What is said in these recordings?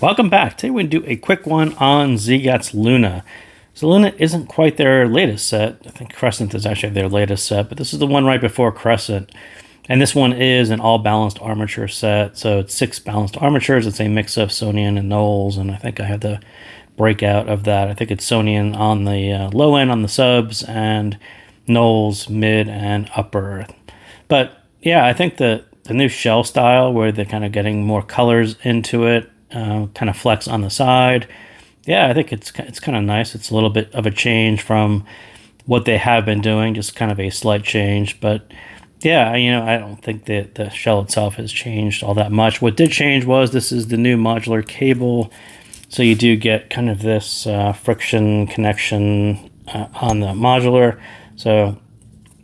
Welcome back. Today we're going to do a quick one on ZiiGaat's Luna. So Luna isn't quite their latest set. I think Crescent is actually their latest set, but this is the one right before Crescent. And this one is an all-balanced armature set. So it's 6 balanced armatures. It's a mix of Sonian and Knowles, and I think I have the breakout of that. I think it's Sonian on the low end on the subs and Knowles mid and upper. But yeah, I think the new shell style where they're kind of getting more colors into it, kind of flex on the side. Yeah, I think it's kind of nice. It's a little bit of a change from what they have been doing, just kind of a slight change. But yeah, I don't think that the shell itself has changed all that much. What did change was this is the new modular cable. So you do get kind of this friction connection on the modular. So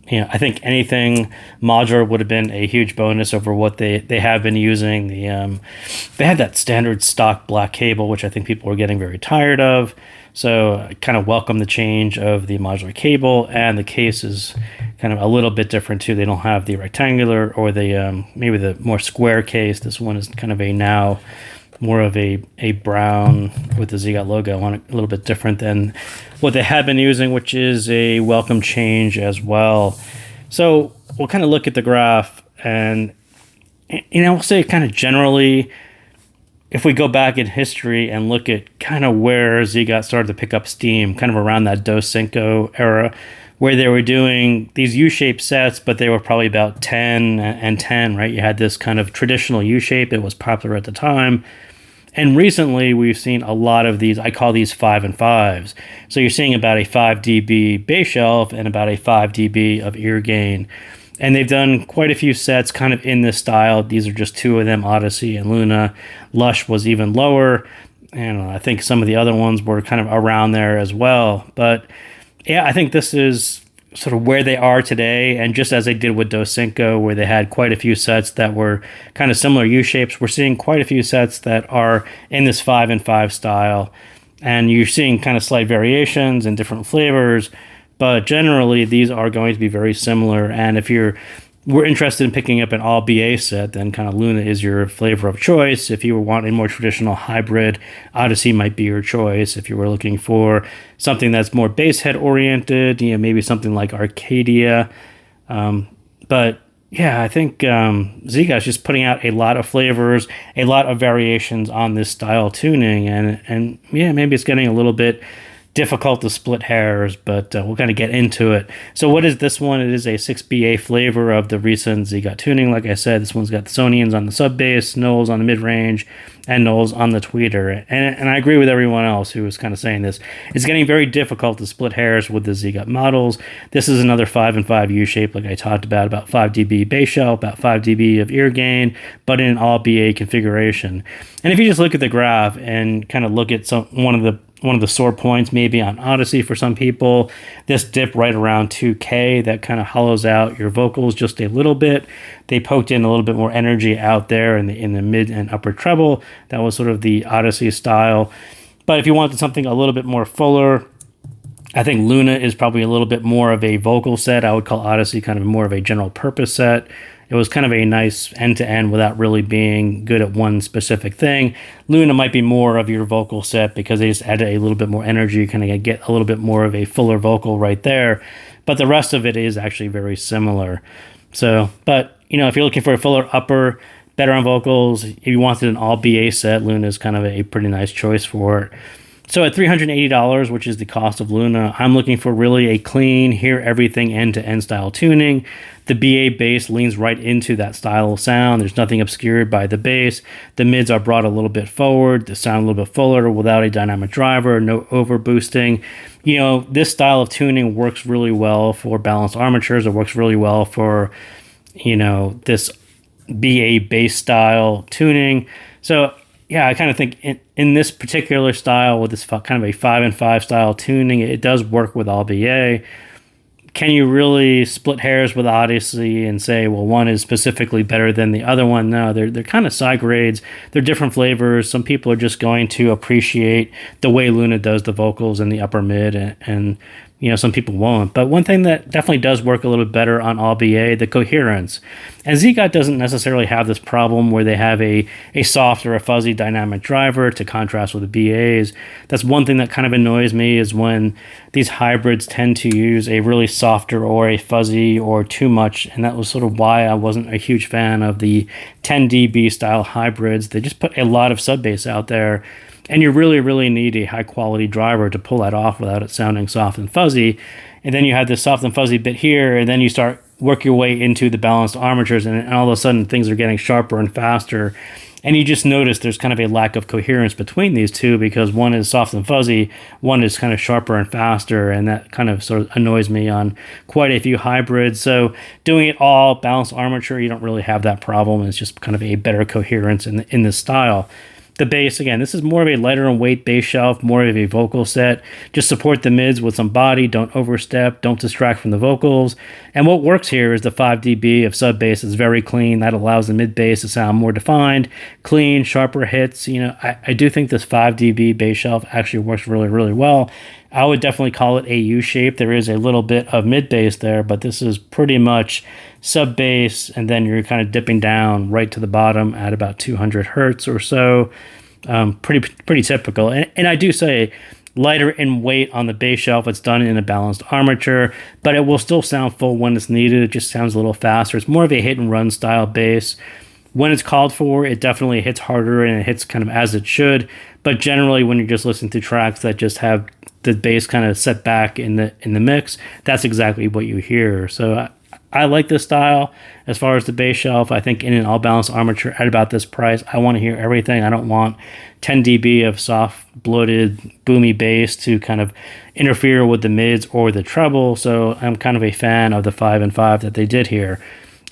I think anything modular would have been a huge bonus over what they have been using. They had that standard stock black cable, which I think people were getting very tired of. So I kind of welcome the change of the modular cable, and the case is kind of a little bit different too. They don't have the rectangular or the maybe the more square case. This one is kind of now more of a brown with the ZiiGaat logo on it, a little bit different than what they had been using, which is a welcome change as well. So we'll kind of look at the graph, and we'll say kind of generally, if we go back in history and look at kind of where ZiiGaat started to pick up steam, kind of around that Dos Cinco era, where they were doing these U-shaped sets, but they were probably about 10 and 10, right? You had this kind of traditional U-shape. It was popular at the time. And recently, we've seen a lot of these, I call these 5 and 5s. So you're seeing about a 5 dB base shelf and about a 5 dB of ear gain. And they've done quite a few sets kind of in this style. These are just 2 of them, Odyssey and Luna. Lush was even lower. And I think some of the other ones were kind of around there as well. But yeah, I think this is sort of where they are today, and just as they did with Dos Cinco, where they had quite a few sets that were kind of similar U-shapes, we're seeing quite a few sets that are in this 5 and 5 style, and you're seeing kind of slight variations and different flavors, but generally these are going to be very similar. And if we're interested in picking up an all BA set, then kind of Luna is your flavor of choice. If you were wanting a more traditional hybrid, Odyssey might be your choice. If you were looking for something that's more bass head oriented, maybe something like Arcadia. But yeah, I think ZiiGaat is just putting out a lot of flavors, a lot of variations on this style tuning, and yeah, maybe it's getting a little bit difficult to split hairs, but we'll kind of get into it. So what is this one? It is a 6BA flavor of the recent ZiiGaat tuning. Like I said, this one's got the Sonians on the sub bass, Knowles on the mid range, and Knowles on the tweeter. And I agree with everyone else who was kind of saying this. It's getting very difficult to split hairs with the ZiiGaat models. This is another 5 and 5 U-shape, like I talked about 5 dB bass shelf, about 5 dB of ear gain, but in an all BA configuration. And if you just look at the graph and kind of look at one of the sore points maybe on Odyssey for some people, this dip right around 2K that kind of hollows out your vocals just a little bit. They poked in a little bit more energy out there in the mid and upper treble. That was sort of the Odyssey style. But if you wanted something a little bit more fuller, I think Luna is probably a little bit more of a vocal set. I would call Odyssey kind of more of a general purpose set. It was kind of a nice end-to-end without really being good at one specific thing. Luna might be more of your vocal set because they just added a little bit more energy. You kind of get a little bit more of a fuller vocal right there. But the rest of it is actually very similar. So, but, if you're looking for a fuller upper, better on vocals, if you wanted an all BA set, Luna is kind of a pretty nice choice for it. So at $380, which is the cost of Luna, I'm looking for really a clean, hear everything end-to-end style tuning. The BA bass leans right into that style of sound. There's nothing obscured by the bass. The mids are brought a little bit forward. The sound a little bit fuller without a dynamic driver, no over boosting. This style of tuning works really well for balanced armatures. It works really well for, this BA bass style tuning. So yeah, I kind of think in this particular style with this kind of a 5 and 5 style tuning, it does work with all BA. Can you really split hairs with Odyssey and say, well, one is specifically better than the other one? No, they're kind of side grades. They're different flavors. Some people are just going to appreciate the way Luna does the vocals in the upper mid, and Some people won't. But one thing that definitely does work a little bit better on all BA, the coherence. And ZiiGaat doesn't necessarily have this problem where they have a soft or a fuzzy dynamic driver to contrast with the BAs. That's one thing that kind of annoys me, is when these hybrids tend to use a really softer or a fuzzy or too much. And that was sort of why I wasn't a huge fan of the 10 dB style hybrids. They just put a lot of sub bass out there. And you really, really need a high quality driver to pull that off without it sounding soft and fuzzy. And then you have this soft and fuzzy bit here, and then you start work your way into the balanced armatures, and all of a sudden things are getting sharper and faster. And you just notice there's kind of a lack of coherence between these two, because one is soft and fuzzy, one is kind of sharper and faster, and that kind of sort of annoys me on quite a few hybrids. So doing it all balanced armature, you don't really have that problem. It's just kind of a better coherence in this style. The bass, again, this is more of a lighter in weight bass shelf, more of a vocal set. Just support the mids with some body, don't overstep, don't distract from the vocals. And what works here is the 5 dB of sub bass is very clean. That allows the mid bass to sound more defined, clean, sharper hits. I do think this 5 dB bass shelf actually works really, really well. I would definitely call it a U shape. There is a little bit of mid bass there, but this is pretty much sub bass, and then you're kind of dipping down right to the bottom at about 200 hertz or so. Pretty typical. And I do say lighter in weight on the bass shelf. It's done in a balanced armature, but it will still sound full when it's needed. It just sounds a little faster. It's more of a hit and run style bass. When it's called for, it definitely hits harder, and it hits kind of as it should. But generally, when you're just listening to tracks that just have the bass kind of set back in the mix, that's exactly what you hear. So I like this style. As far as the bass shelf, I think in an all balanced armature at about this price, I want to hear everything. I don't want 10 dB of soft, bloated, boomy bass to kind of interfere with the mids or the treble. So I'm kind of a fan of the 5 and 5 that they did here.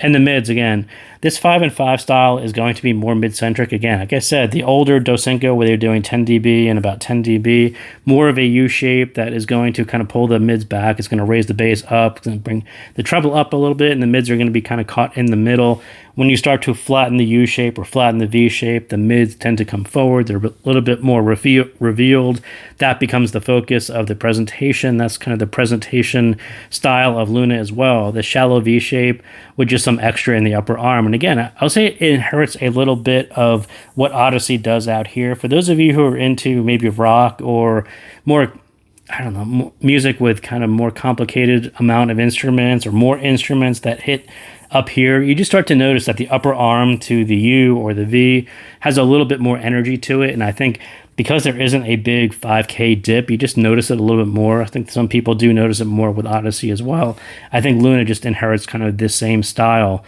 And the mids, again, this 5 and 5 style is going to be more mid-centric. Again, like I said, the older Dosenko, where they're doing 10 dB and about 10 dB, more of a U shape that is going to kind of pull the mids back. It's going to raise the bass up, it's going to bring the treble up a little bit, and the mids are going to be kind of caught in the middle. When you start to flatten the U shape or flatten the V shape, the mids tend to come forward. They're a little bit more revealed. That becomes the focus of the presentation. That's kind of the presentation style of Luna as well. The shallow V shape with just some extra in the upper arm. And again, I'll say it inherits a little bit of what Odyssey does out here. For those of you who are into maybe rock or more, music with kind of more complicated amount of instruments or more instruments that hit up here, you just start to notice that the upper arm to the U or the V has a little bit more energy to it. And I think because there isn't a big 5K dip, you just notice it a little bit more. I think some people do notice it more with Odyssey as well. I think Luna just inherits kind of this same style.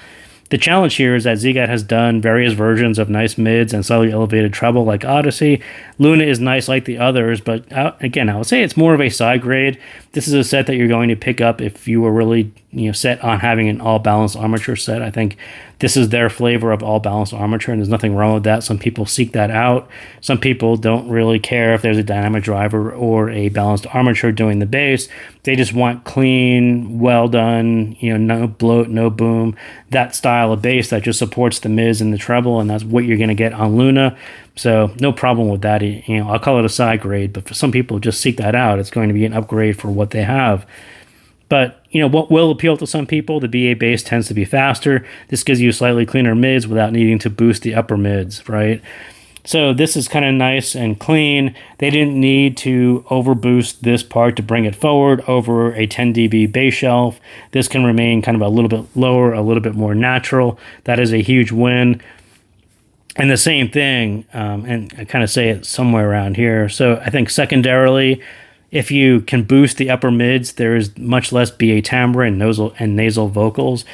The challenge here is that ZiiGaat has done various versions of nice mids and slightly elevated treble like Odyssey. Luna is nice like the others, but again, I would say it's more of a side grade. This is a set that you're going to pick up if you were really set on having an all balanced armature set. I think this is their flavor of all balanced armature, and there's nothing wrong with that. Some people seek that out. Some people don't really care if there's a dynamic driver or a balanced armature doing the bass. They just want clean, well done, no bloat, no boom, that style of bass that just supports the mids and the treble, and that's what you're going to get on Luna. So no problem with that. I'll call it a side grade, but for some people just seek that out. It's going to be an upgrade for what they have. But, what will appeal to some people, the BA bass tends to be faster. This gives you slightly cleaner mids without needing to boost the upper mids, right? So this is kind of nice and clean. They didn't need to overboost this part to bring it forward over a 10 dB bass shelf. This can remain kind of a little bit lower, a little bit more natural. That is a huge win. And the same thing, and I kind of say it somewhere around here. So I think secondarily, if you can boost the upper mids, there is much less BA timbre and nasal vocals.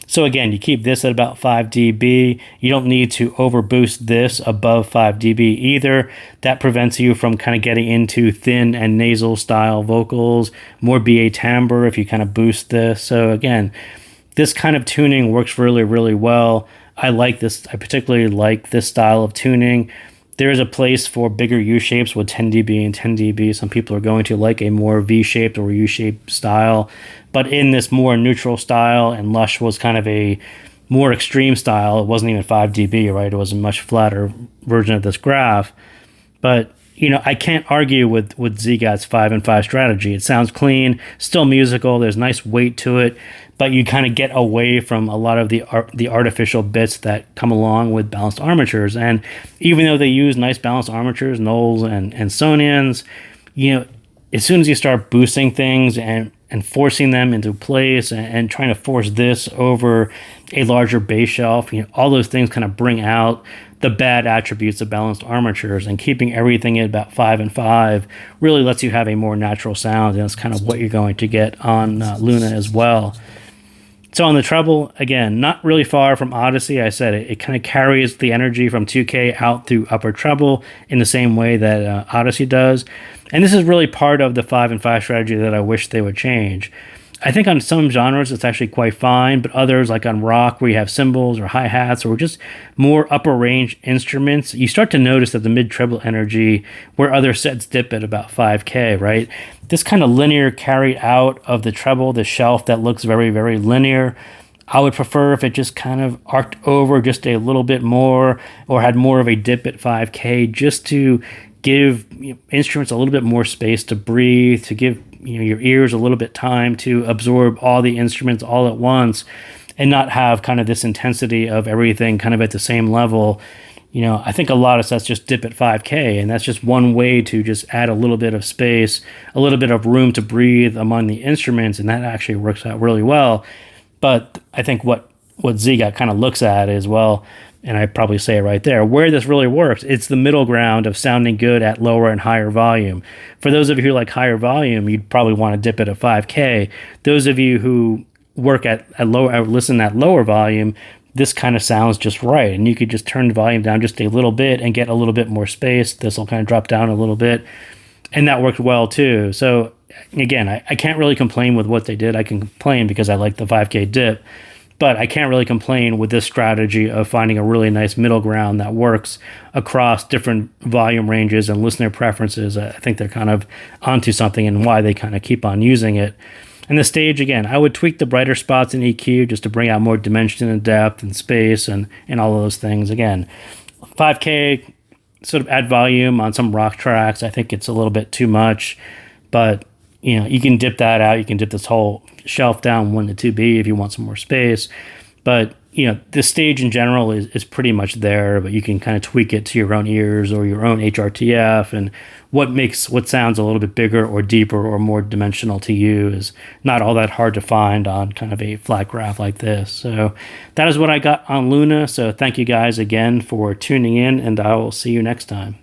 So again, you keep this at about 5 dB. You don't need to overboost this above 5 dB either. That prevents you from kind of getting into thin and nasal style vocals, more BA timbre if you kind of boost this. So again, this kind of tuning works really, really well. I like this. I particularly like this style of tuning. There is a place for bigger U-shapes with 10 dB and 10 dB. Some people are going to like a more V-shaped or U-shaped style. But in this more neutral style, and Lush was kind of a more extreme style, it wasn't even 5 dB, right? It was a much flatter version of this graph. But I can't argue with ZiiGaat's 5 and 5 strategy. It sounds clean, still musical. There's nice weight to it, but you kind of get away from a lot of the artificial bits that come along with balanced armatures. And even though they use nice balanced armatures, Knowles and Sonians, as soon as you start boosting things and forcing them into place and trying to force this over a larger base shelf, all those things kind of bring out the bad attributes of balanced armatures, and keeping everything at about 5 and 5 really lets you have a more natural sound, and that's kind of what you're going to get on Luna as well. So on the treble, again, not really far from Odyssey. I said it kind of carries the energy from 2K out through upper treble in the same way that Odyssey does. And this is really part of the 5 and 5 strategy that I wish they would change. I think on some genres it's actually quite fine, but others, like on rock where you have cymbals or hi-hats or just more upper range instruments, you start to notice that the mid-treble energy where other sets dip at about 5K, right? This kind of linear carry out of the treble, the shelf that looks very, very linear, I would prefer if it just kind of arced over just a little bit more or had more of a dip at 5K, just to give instruments a little bit more space to breathe, to give your ears a little bit time to absorb all the instruments all at once, and not have kind of this intensity of everything kind of at the same level. I think a lot of sets just dip at 5K, and that's just one way to just add a little bit of space, a little bit of room to breathe among the instruments, and that actually works out really well. But I think what ZiiGaat kind of looks at is, well, and I probably say it right there, where this really works, it's the middle ground of sounding good at lower and higher volume. For those of you who like higher volume, you'd probably want to dip it at 5K. Those of you who work at lower, listen at lower volume, this kind of sounds just right. And you could just turn the volume down just a little bit and get a little bit more space. This will kind of drop down a little bit. And that worked well too. So again, I can't really complain with what they did. I can complain because I like the 5K dip. But I can't really complain with this strategy of finding a really nice middle ground that works across different volume ranges and listener preferences. I think they're kind of onto something and why they kind of keep on using it. And the stage, again, I would tweak the brighter spots in EQ just to bring out more dimension and depth and space and all of those things. Again, 5K, sort of add volume on some rock tracks. I think it's a little bit too much, but you can dip that out. You can dip this whole shelf down 1 to 2B if you want some more space. But, the stage in general is pretty much there, but you can kind of tweak it to your own ears or your own HRTF, and what sounds a little bit bigger or deeper or more dimensional to you is not all that hard to find on kind of a flat graph like this. So that is what I got on Luna. So thank you guys again for tuning in, and I will see you next time.